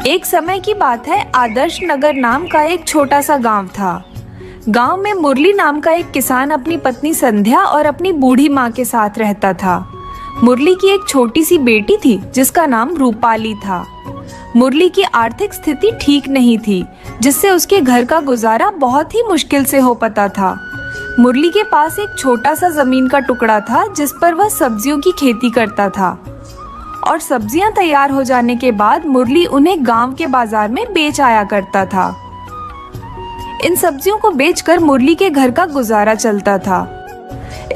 एक समय की बात है, आदर्श नगर नाम का एक छोटा सा गांव था। गांव में मुरली नाम का एक किसान अपनी पत्नी संध्या और अपनी बूढ़ी माँ के साथ रहता था। मुरली की एक छोटी सी बेटी थी जिसका नाम रूपाली था। मुरली की आर्थिक स्थिति ठीक नहीं थी, जिससे उसके घर का गुजारा बहुत ही मुश्किल से हो पाता था। मुरली के पास एक छोटा सा जमीन का टुकड़ा था जिस पर वह सब्जियों की खेती करता था, और सब्जियां तैयार हो जाने के बाद मुरली उन्हें गांव के बाजार में बेच आया करता था। इन सब्जियों को बेचकर मुरली के घर का गुजारा चलता था।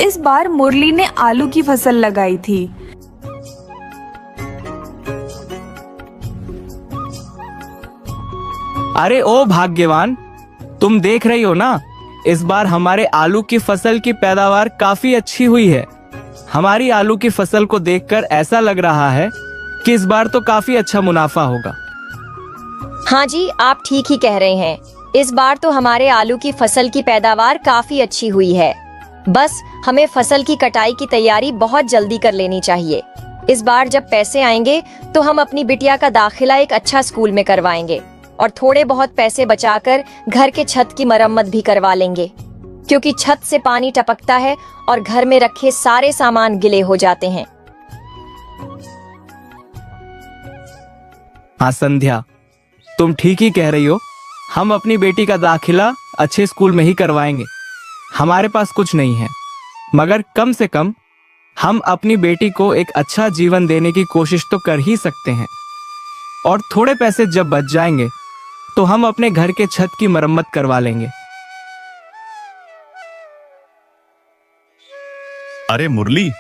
इस बार मुरली ने आलू की फसल लगाई थी। अरे ओ भाग्यवान, तुम देख रही हो ना, इस बार हमारे आलू की फसल की पैदावार काफी अच्छी हुई है। हमारी आलू की फसल को देखकर ऐसा लग रहा है कि इस बार तो काफी अच्छा मुनाफा होगा। हाँ जी, आप ठीक ही कह रहे हैं। इस बार तो हमारे आलू की फसल की पैदावार काफी अच्छी हुई है। बस हमें फसल की कटाई की तैयारी बहुत जल्दी कर लेनी चाहिए। इस बार जब पैसे आएंगे तो हम अपनी बिटिया का दाखिला एक अच्छा स्कूल में करवाएंगे और थोड़े बहुत पैसे बचाकर घर के छत की मरम्मत भी करवा लेंगे, क्योंकि छत से पानी टपकता है और घर में रखे सारे सामान गीले हो जाते हैं। हाँ संध्या, तुम ठीक ही कह रही हो। हम अपनी बेटी का दाखिला अच्छे स्कूल में ही करवाएंगे। हमारे पास कुछ नहीं है, मगर कम से कम हम अपनी बेटी को एक अच्छा जीवन देने की कोशिश तो कर ही सकते हैं। और थोड़े पैसे जब बच जाएंगे तो हम अपने घर के छत की मरम्मत करवा लेंगे। अरे मुरली,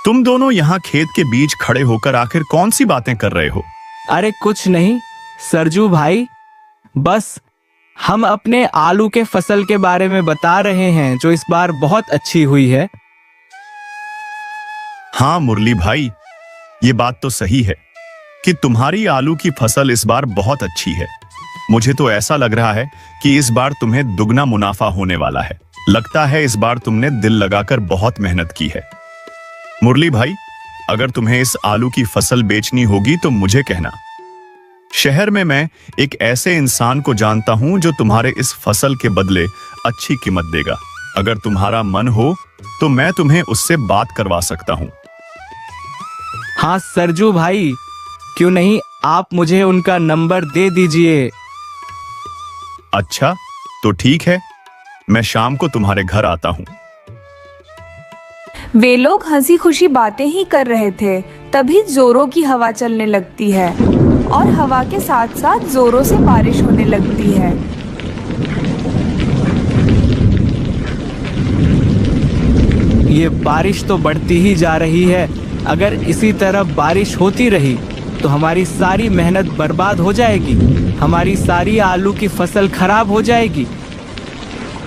तुम दोनों यहाँ खेत के बीच खड़े होकर आखिर कौन सी बातें कर रहे हो? अरे कुछ नहीं सरजू भाई, बस हम अपने आलू के फसल के बारे में बता रहे हैं जो इस बार बहुत अच्छी हुई है। हाँ मुरली भाई, ये बात तो सही है कि तुम्हारी आलू की फसल इस बार बहुत अच्छी है। मुझे तो ऐसा लग रहा है कि इस बार तुम्हें दुगना मुनाफा होने वाला है। लगता है इस बार तुमने दिल लगाकर बहुत मेहनत की है। मुरली भाई, अगर तुम्हें इस आलू की फसल बेचनी होगी तो मुझे कहना। शहर में मैं एक ऐसे इंसान को जानता हूं जो तुम्हारे इस फसल के बदले अच्छी कीमत देगा। अगर तुम्हारा मन हो तो मैं तुम्हें उससे बात करवा सकता हूं। हाँ सरजू भाई, क्यों नहीं, आप मुझे उनका नंबर दे दीजिए। अच्छा तो ठीक है, मैं शाम को तुम्हारे घर आता हूं। वे लोग हंसी खुशी बातें ही कर रहे थे, तभी जोरों की हवा चलने लगती है और हवा के साथ साथ जोरों से बारिश होने लगती है। ये बारिश तो बढ़ती ही जा रही है। अगर इसी तरह बारिश होती रही तो हमारी सारी मेहनत बर्बाद हो जाएगी। हमारी सारी आलू की फसल खराब हो जाएगी।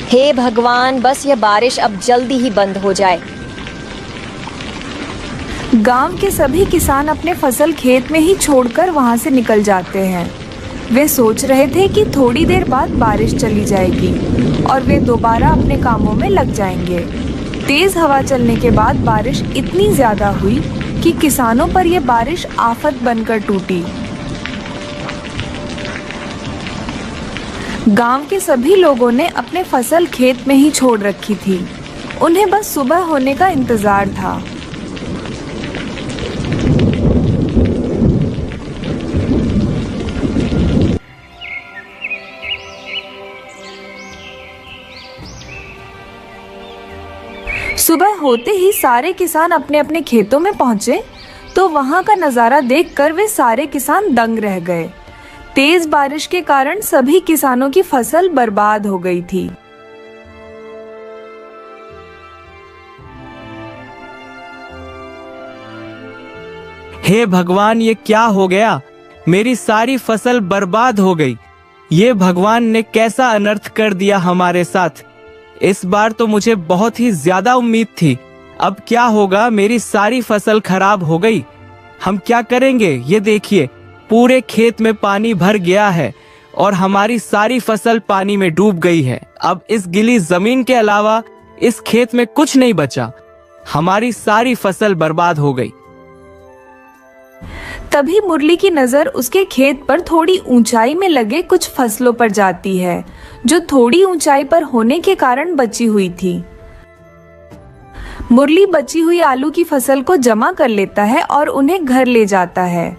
हे भगवान, बस यह बारिश अब जल्दी ही बंद हो जाए। गांव के सभी किसान अपने फसल खेत में ही छोड़कर वहां से निकल जाते हैं। वे सोच रहे थे कि थोड़ी देर बाद बारिश चली जाएगी और वे दोबारा अपने कामों में लग जाएंगे। तेज हवा चलने के बाद बारिश इतनी ज्यादा हुई कि किसानों पर यह बारिश आफत बनकर टूटी। गांव के सभी लोगों ने अपने फसल खेत में ही छोड़ रखी थी। उन्हें बस सुबह होने का इंतजार था। सुबह होते ही सारे किसान अपने अपने खेतों में पहुंचे तो वहां का नजारा देखकर वे सारे किसान दंग रह गए। तेज बारिश के कारण सभी किसानों की फसल बर्बाद हो गई थी। हे भगवान, ये क्या हो गया? मेरी सारी फसल बर्बाद हो गई। ये भगवान ने कैसा अनर्थ कर दिया हमारे साथ। इस बार तो मुझे बहुत ही ज्यादा उम्मीद थी। अब क्या होगा? मेरी सारी फसल खराब हो गई। हम क्या करेंगे? ये देखिए, पूरे खेत में पानी भर गया है और हमारी सारी फसल पानी में डूब गई है। अब इस गीली जमीन के अलावा इस खेत में कुछ नहीं बचा। हमारी सारी फसल बर्बाद हो गई। तभी मुरली की नजर उसके खेत पर थोड़ी ऊंचाई में लगे कुछ फसलों पर जाती है, जो थोड़ी ऊंचाई पर होने के कारण बची हुई थी। मुरली बची हुई आलू की फसल को जमा कर लेता है और उन्हें घर ले जाता है।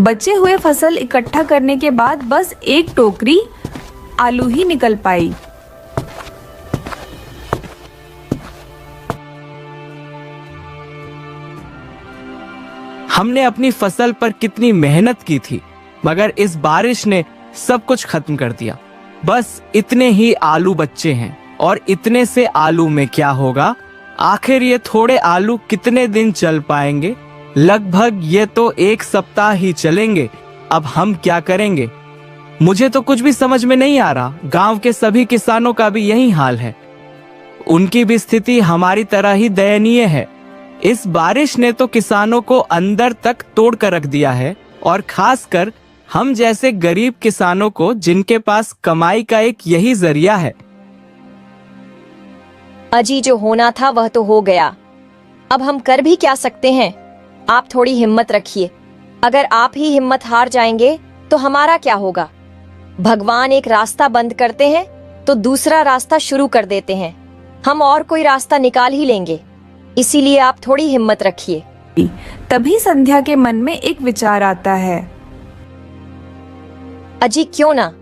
बचे हुए फसल इकट्ठा करने के बाद बस एक टोकरी आलू ही निकल पाई। हमने अपनी फसल पर कितनी मेहनत की थी, मगर इस बारिश ने सब कुछ खत्म कर दिया। बस इतने ही आलू बच्चे हैं और इतने से आलू में क्या होगा? आखिर ये थोड़े आलू कितने दिन चल पाएंगे? लगभग ये तो 1 सप्ताह ही चलेंगे। अब हम क्या करेंगे? मुझे तो कुछ भी समझ में नहीं आ रहा। गांव के सभी किसानों का भी यही हाल है। उनकी भी स्थिति हमारी तरह ही दयनीय है। इस बारिश ने तो किसानों को अंदर तक तोड़ कर रख दिया है, और खासकर हम जैसे गरीब किसानों को, जिनके पास कमाई का एक यही जरिया है। अजी, जो होना था वह तो हो गया। अब हम कर भी क्या सकते हैं? आप थोड़ी हिम्मत रखिए। अगर आप ही हिम्मत हार जाएंगे तो हमारा क्या होगा? भगवान एक रास्ता बंद करते हैं तो दूसरा रास्ता शुरू कर देते हैं। हम और कोई रास्ता निकाल ही लेंगे, इसीलिए आप थोड़ी हिम्मत रखिए। तभी संध्या के मन में एक विचार आता है। अजी, क्यों ना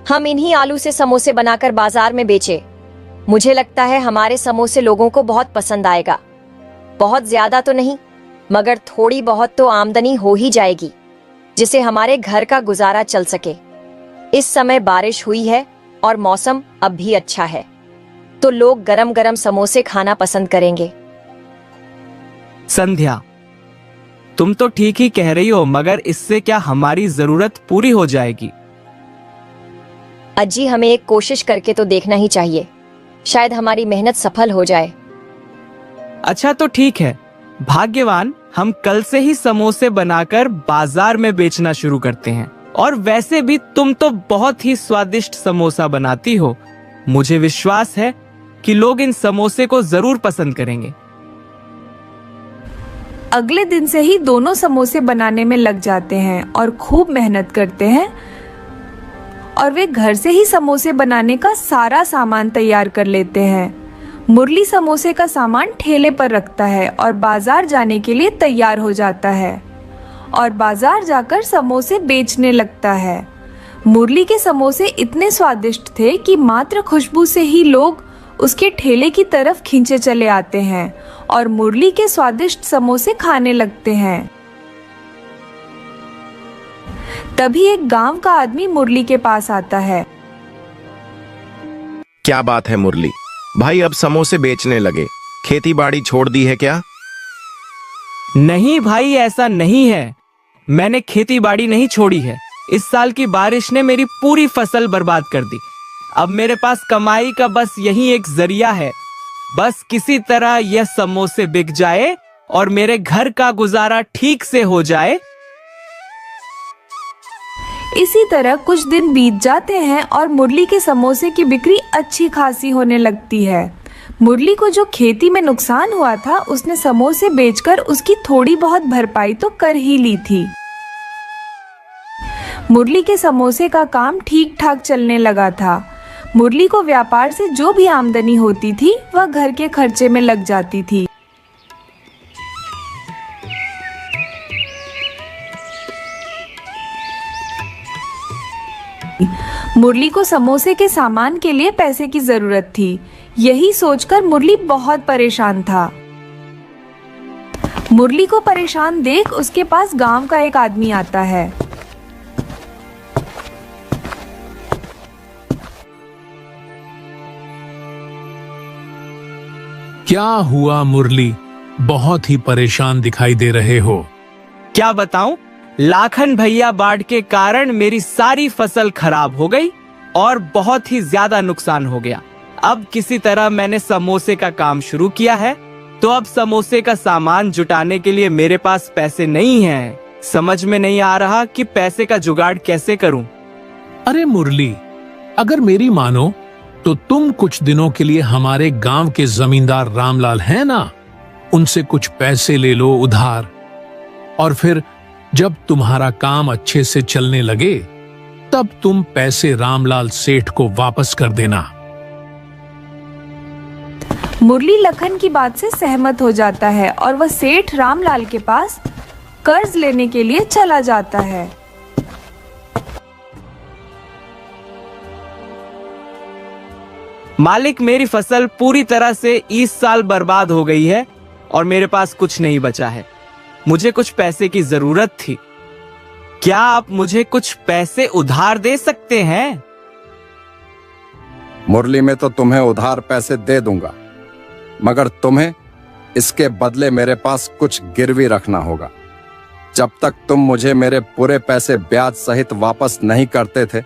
हम इन्हीं आलू से समोसे बनाकर बाजार में बेचे? मुझे लगता है हमारे समोसे लोगों को बहुत पसंद आएगा। बहुत ज्यादा तो नहीं, मगर थोड़ी बहुत तो आमदनी हो ही जाएगी, जिसे हमारे घर का गुजारा चल सके। इस समय बारिश हुई है और मौसम अब भी अच्छा है, तो लोग गरम गरम समोसे खाना पसंद करेंगे। संध्या, तुम तो ठीक ही कह रही हो, मगर इससे क्या हमारी जरूरत पूरी हो जाएगी? अजी, हमें एक कोशिश करके तो देखना ही चाहिए। शायद हमारी मेहनत सफल हो जाए। अच्छा तो ठीक है, भाग्यवान, हम कल से ही समोसे बनाकर बाजार में बेचना शुरू करते हैं। और वैसे भी तुम तो बहुत ही स्वादिष्ट समोसा बनाती हो। मुझे विश्वास है कि लोग इन समोसे को जरूर पसंद करेंगे। अगले दिन से ही दोनों समोसे बनाने में लग जाते हैं और खूब मेहनत करते हैं, और वे घर से ही समोसे बनाने का सारा सामान तैयार कर लेते हैं। मुरली समोसे का सामान ठेले पर रखता है और बाजार जाने के लिए तैयार हो जाता है और बाजार जाकर समोसे बेचने लगता है। मुरली के समोसे इतने स्वादिष्ट थे कि मात्र खुशबू से ही लोग उसके ठेले की तरफ खींचे चले आते हैं और मुरली के स्वादिष्ट समोसे खाने लगते हैं। तभी एक गांव का आदमी मुरली के पास आता है। क्या बात है मुरली भाई, अब समोसे बेचने लगे? खेती बाड़ी छोड़ दी है क्या? नहीं भाई, ऐसा नहीं है। मैंने खेती बाड़ी नहीं छोड़ी है। इस साल की बारिश ने मेरी पूरी फसल बर्बाद कर दी। अब मेरे पास कमाई का बस यही एक जरिया है। बस किसी तरह यह समोसे बिक जाए और मेरे घर का गुजारा ठीक से हो जाए। इसी तरह कुछ दिन बीत जाते हैं और मुरली के समोसे की बिक्री अच्छी खासी होने लगती है। मुरली को जो खेती में नुकसान हुआ था, उसने समोसे बेचकर उसकी थोड़ी बहुत भरपाई तो कर ही ली थी। मुरली के समोसे का काम ठीक ठाक चलने लगा था। मुरली को व्यापार से जो भी आमदनी होती थी वह घर के खर्चे में लग जाती थी। मुरली को समोसे के सामान के लिए पैसे की जरूरत थी। यही सोचकर मुरली बहुत परेशान था। मुरली को परेशान देख उसके पास गांव का एक आदमी आता है। क्या हुआ मुरली? बहुत ही परेशान दिखाई दे रहे हो। क्या बताऊं, लाखन भैया बाढ़ के कारण मेरी सारी फसल खराब हो गई और बहुत ही ज्यादा नुकसान हो गया। अब किसी तरह मैंने समोसे का काम शुरू किया है, तो अब समोसे का सामान जुटाने के लिए मेरे पास पैसे नहीं हैं। समझ में नहीं आ रहा कि पैसे का जुगाड़ कैसे करूं। अरे मुरली, अगर मेरी मानो तो तुम कुछ दिनों के लिए हमारे गांव के जमींदार रामलाल हैं ना, उनसे कुछ पैसे ले लो उधार, और फिर जब तुम्हारा काम अच्छे से चलने लगे तब तुम पैसे रामलाल सेठ को वापस कर देना। मुरली लखन की बात से सहमत हो जाता है और वह सेठ रामलाल के पास कर्ज लेने के लिए चला जाता है। मालिक, मेरी फसल पूरी तरह से इस साल बर्बाद हो गई है और मेरे पास कुछ नहीं बचा है। मुझे कुछ पैसे की जरूरत थी। क्या आप मुझे कुछ पैसे उधार दे सकते हैं? मुरली, में तो तुम्हें उधार पैसे दे दूंगा, मगर तुम्हें इसके बदले मेरे पास कुछ गिरवी रखना होगा। जब तक तुम मुझे मेरे पूरे पैसे ब्याज सहित वापस नहीं करते थे,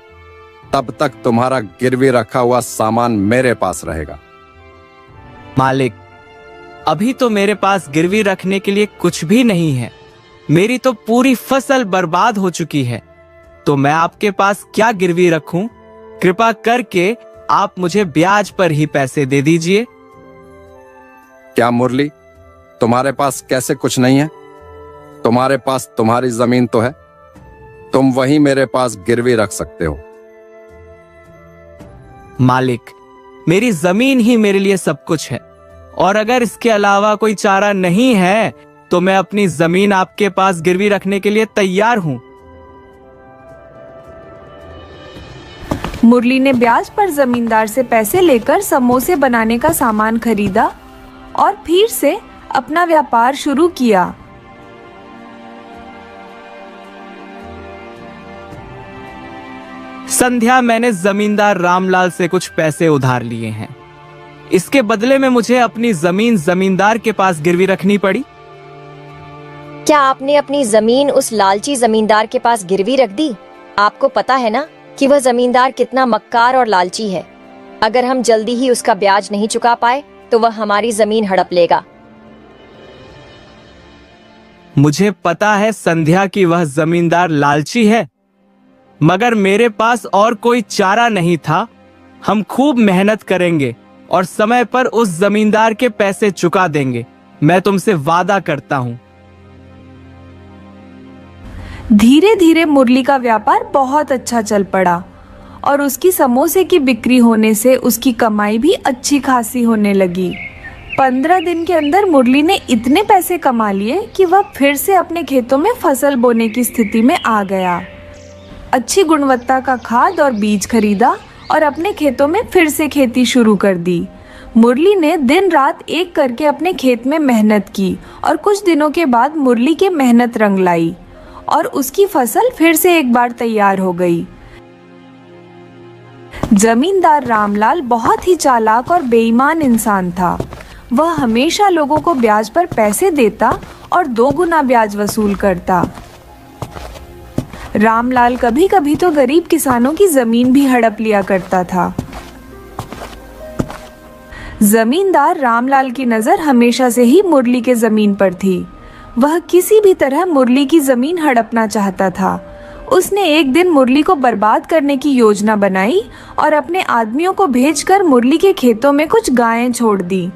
तब तक तुम्हारा गिरवी रखा हुआ सामान मेरे पास रहेगा। मालिक, अभी तो मेरे पास गिरवी रखने के लिए कुछ भी नहीं है। मेरी तो पूरी फसल बर्बाद हो चुकी है, तो मैं आपके पास क्या गिरवी रखूं? कृपा करके आप मुझे ब्याज पर ही पैसे दे दीजिए। क्या मुरली, तुम्हारे पास कैसे कुछ नहीं है? तुम्हारे पास तुम्हारी जमीन तो है, तुम वही मेरे पास गिरवी रख सकते हो। मालिक, मेरी जमीन ही मेरे लिए सब कुछ है, और अगर इसके अलावा कोई चारा नहीं है तो मैं अपनी जमीन आपके पास गिरवी रखने के लिए तैयार हूं। मुरली ने ब्याज पर जमींदार से पैसे लेकर समोसे बनाने का सामान खरीदा और फिर से अपना व्यापार शुरू किया। संध्या, मैंने जमींदार रामलाल से कुछ पैसे उधार लिए हैं। इसके बदले में मुझे अपनी जमीन जमींदार के पास गिरवी रखनी पड़ी। क्या आपने अपनी जमीन उस लालची जमींदार के पास गिरवी रख दी? आपको पता है ना कि वह जमींदार कितना मक्कार और लालची है। अगर हम जल्दी ही उसका ब्याज नहीं चुका पाए तो वह हमारी जमीन हड़प लेगा। मुझे पता है संध्या कि वह जमींदार लालची है, मगर मेरे पास और कोई चारा नहीं था। हम खूब मेहनत करेंगे और समय पर उस जमींदार के पैसे चुका देंगे। मैं तुमसे वादा करता हूं। धीरे धीरे मुरली का व्यापार बहुत अच्छा चल पड़ा और उसकी समोसे की बिक्री होने से उसकी कमाई भी अच्छी खासी होने लगी। 15 दिन के अंदर मुरली ने इतने पैसे कमा लिए कि वह फिर से अपने खेतों में फसल बोने की स्थिति में आ गया। अच्छी गुणवत्ता का खाद और बीज खरीदा और अपने खेतों में फिर से खेती शुरू कर दी। मुरली ने दिन रात एक करके अपने खेत में मेहनत की और कुछ दिनों के बाद मुरली के मेहनत रंग लाई और उसकी फसल फिर से एक बार तैयार हो गई। जमींदार रामलाल बहुत ही चालाक और बेईमान इंसान था। वह हमेशा लोगों को ब्याज पर पैसे देता और 2 गुना ब्याज वसूल करता। रामलाल कभी कभी तो गरीब किसानों की जमीन भी हड़प लिया करता था। जमींदार रामलाल की नजर हमेशा से ही मुरली के जमीन पर थी। वह किसी भी तरह मुरली की जमीन हड़पना चाहता था। उसने एक दिन मुरली को बर्बाद करने की योजना बनाई और अपने आदमियों को भेजकर मुरली के खेतों में कुछ गायें छोड़ दी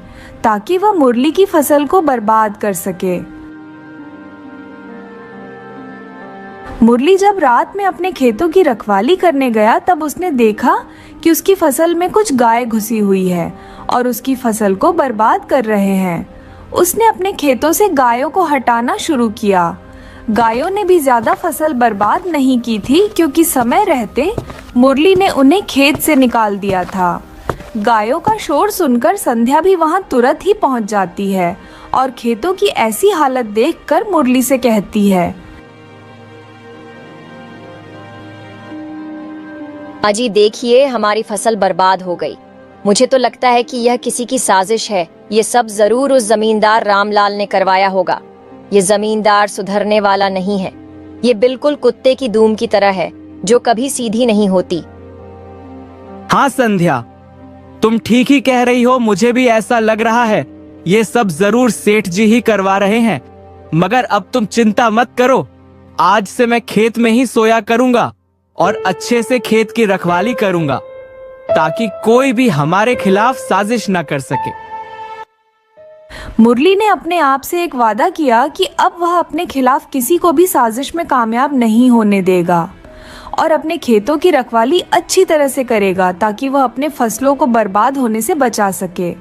ताकि वह मुरली की फसल को बर्बाद कर सके। मुरली जब रात में अपने खेतों की रखवाली करने गया तब उसने देखा कि उसकी फसल में कुछ गाय घुसी हुई है और उसकी फसल को बर्बाद कर रहे हैं। उसने अपने खेतों से गायों को हटाना शुरू किया। गायों ने भी ज्यादा फसल बर्बाद नहीं की थी क्योंकि समय रहते मुरली ने उन्हें खेत से निकाल दिया था। गायों का शोर सुनकर संध्या भी वहां तुरंत ही पहुंच जाती है और खेतों की ऐसी हालत देखकर मुरली से कहती है, अजी देखिए, हमारी फसल बर्बाद हो गई। मुझे तो लगता है कि यह किसी की साजिश है। ये सब जरूर उस जमींदार रामलाल ने करवाया होगा। ये जमींदार सुधरने वाला नहीं है। ये बिल्कुल कुत्ते की दूम की तरह है जो कभी सीधी नहीं होती। हाँ संध्या, तुम ठीक ही कह रही हो। मुझे भी ऐसा लग रहा है। ये सब जरूर सेठ जी ही करवा रहे हैं। मगर अब तुम चिंता मत करो। आज से मैं खेत में ही सोया करूंगा और अच्छे से खेत की रखवाली करूंगा ताकि कोई भी हमारे खिलाफ साजिश न कर सके। मुरली ने अपने आप से एक वादा किया कि अब वह अपने खिलाफ किसी को भी साजिश में कामयाब नहीं होने देगा और अपने खेतों की रखवाली अच्छी तरह से करेगा ताकि वह अपने फसलों को बर्बाद होने से बचा सके।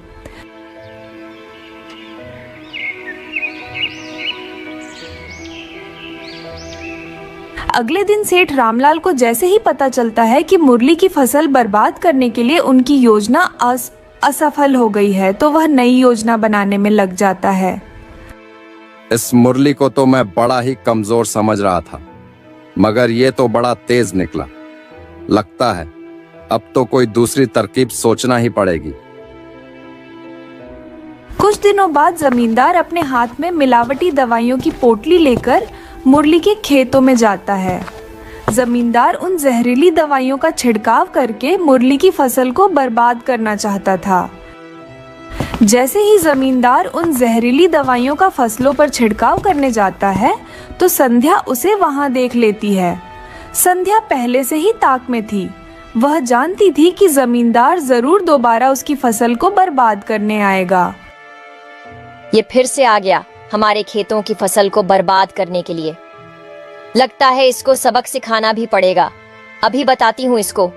अगले दिन सेठ रामलाल को जैसे ही पता चलता है कि मुरली की फसल बर्बाद करने के लिए उनकी योजना असफल हो गई है तो वह नई योजना बनाने में लग जाता है। इस मुरली को तो मैं बड़ा ही कमजोर समझ रहा था, मगर ये तो बड़ा तेज निकला। लगता है अब तो कोई दूसरी तरकीब सोचना ही पड़ेगी। कुछ दिनों बाद जमींदार अपने हाथ में मिलावटी दवाइयों की पोटली लेकर मुरली के खेतों में जाता है। जमींदार उन जहरीली दवाइयों का छिड़काव करके मुरली की फसल को बर्बाद करना चाहता था। जैसे ही जमींदार उन जहरीली दवाइयों का फसलों पर छिड़काव करने जाता है तो संध्या उसे वहां देख लेती है। संध्या पहले से ही ताक में थी। वह जानती थी कि जमींदार जरूर दोबारा उसकी फसल को बर्बाद करने आएगा। ये फिर से आ गया हमारे खेतों की फसल को बर्बाद करने के लिए। लगता है इसको सबक सिखाना भी पड़ेगा। अभी बताती हूँ इसको।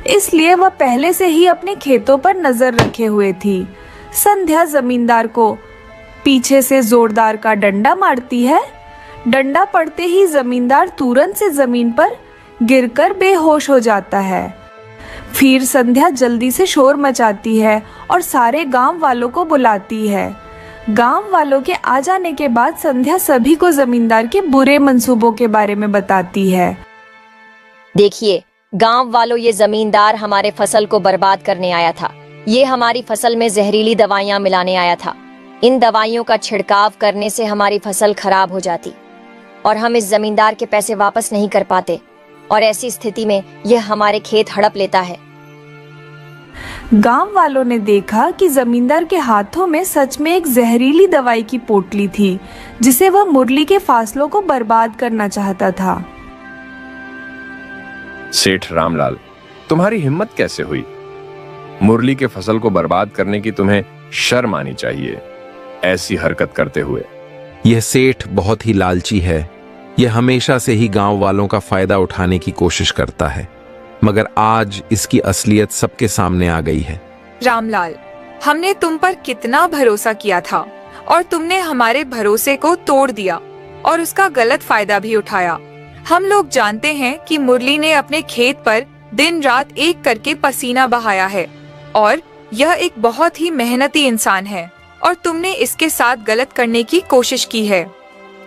इसलिए वह पहले से ही अपने खेतों पर नजर रखे हुए थी। संध्या जमींदार को पीछे से जोरदार का डंडा मारती है। डंडा पड़ते ही जमींदार तुरंत से जमीन पर गिरकर बेहोश हो जाता है। फिर संध्या जल्दी से शोर मचाती है और सारे गांव वालों को बुलाती है। गांव वालों के आ जाने के बाद संध्या सभी को जमींदार के बुरे मंसूबों के बारे में बताती है। देखिए गांव वालों, ये जमींदार हमारे फसल को बर्बाद करने आया था। ये हमारी फसल में जहरीली दवाइयां मिलाने आया था। इन दवाइयों का छिड़काव करने से हमारी फसल खराब हो जाती और हम इस जमींदार के पैसे वापस नहीं कर पाते और ऐसी स्थिति में यह हमारे खेत हड़प लेता है। गांव वालों ने देखा कि जमींदार के हाथों में सच में एक जहरीली दवाई की पोटली थी जिसे वह मुरली के फसलों को बर्बाद करना चाहता था। सेठ रामलाल, तुम्हारी हिम्मत कैसे हुई? मुरली के फसल को बर्बाद करने की तुम्हें शर्म आनी चाहिए ऐसी हरकत करते हुए। यह सेठ बहुत ही लालची है। यह हमेशा से ही गांव वालों का फायदा उठाने की कोशिश करता है, मगर आज इसकी असलियत सबके सामने आ गई है। रामलाल, हमने तुम पर कितना भरोसा किया था और तुमने हमारे भरोसे को तोड़ दिया और उसका गलत फायदा भी उठाया। हम लोग जानते हैं कि मुरली ने अपने खेत पर दिन रात एक करके पसीना बहाया है और यह एक बहुत ही मेहनती इंसान है और तुमने इसके साथ गलत करने की कोशिश की है।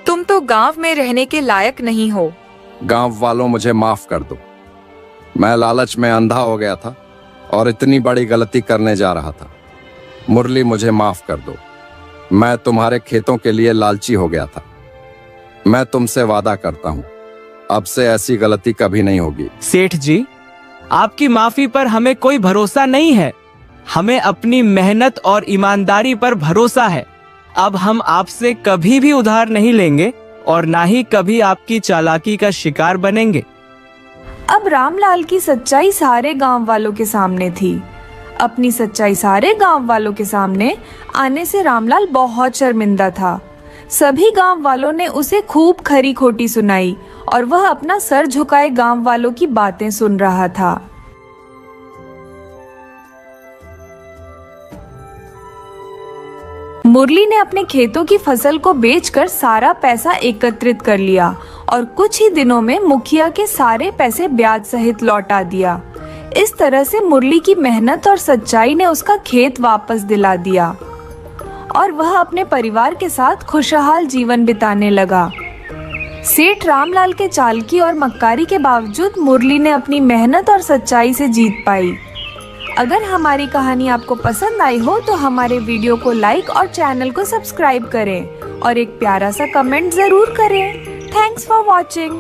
तुम तो गांव में रहने के लायक नहीं हो। गांव वालों, मुझे माफ कर दो। मैं लालच में अंधा हो गया था और इतनी बड़ी गलती करने जा रहा था। मुरली, मुझे माफ कर दो। मैं तुम्हारे खेतों के लिए लालची हो गया था। मैं तुमसे वादा करता हूँ अब से ऐसी गलती कभी नहीं होगी। सेठ जी, आपकी माफी पर हमें कोई भरोसा नहीं है। हमें अपनी मेहनत और ईमानदारी पर भरोसा है। अब हम आपसे कभी भी उधार नहीं लेंगे और ना ही कभी आपकी चालाकी का शिकार बनेंगे। अब रामलाल की सच्चाई सारे गांव वालों के सामने थी। अपनी सच्चाई सारे गांव वालों के सामने आने से रामलाल बहुत शर्मिंदा था। सभी गांव वालों ने उसे खूब खरी खोटी सुनाई और वह अपना सर झुकाए गांव वालों की बातें सुन रहा था। मुरली ने अपने खेतों की फसल को बेचकर सारा पैसा एकत्रित कर लिया और कुछ ही दिनों में मुखिया के सारे पैसे ब्याज सहित लौटा दिया। इस तरह से मुरली की मेहनत और सच्चाई ने उसका खेत वापस दिला दिया और वह अपने परिवार के साथ खुशहाल जीवन बिताने लगा। सेठ रामलाल के चालाकी और मक्कारी के बावजूद मुरली ने अपनी मेहनत और सच्चाई से जीत पाई। अगर हमारी कहानी आपको पसंद आई हो तो हमारे वीडियो को लाइक और चैनल को सब्सक्राइब करें और एक प्यारा सा कमेंट जरूर करें। Thanks for watching.